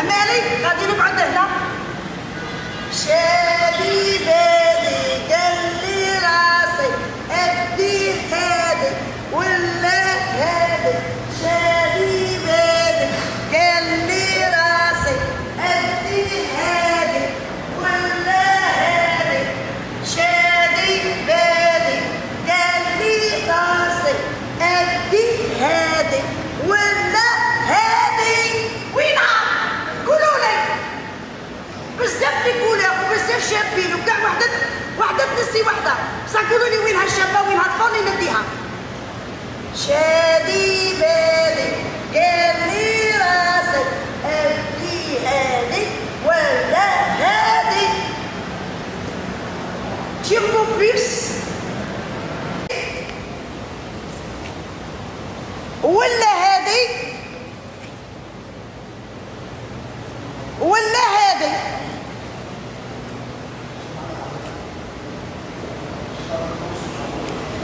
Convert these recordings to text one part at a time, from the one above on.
مالي غادي نقعد هنا. شادي بادي قال لي راسي ادي هادي ولا هادي. شادي بادي قال لي راسي ادي هادي ولا هادي. شادي بادي قال لي راسي ادي هادي ولا هادي. وينها؟ قولوا لي. بزاف لي كولور وبزاف شابين وكاع وحده تنسي وحده، بصح قولوا لي وينها الشابه وينها الطفل نديها. شادي بالي قال لي راسي ادي هادي ولا هادي. تيربو بيس ولا هادي ولا هادي.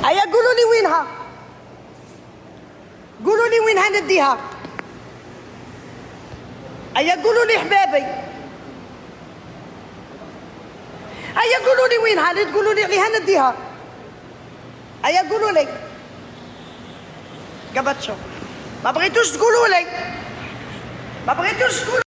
هيا قولوا لي وينها، قولوا لي وينها نديها. هيا قولوا لي حبابي، هيا قولوا لي وينها اللي تقولوا لي عليها نديها. هيا قولوا لي. قبطشو ما بغيتوش تقولوا لي، ما بغيتوش تقولوا.